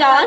4،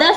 10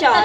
4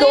2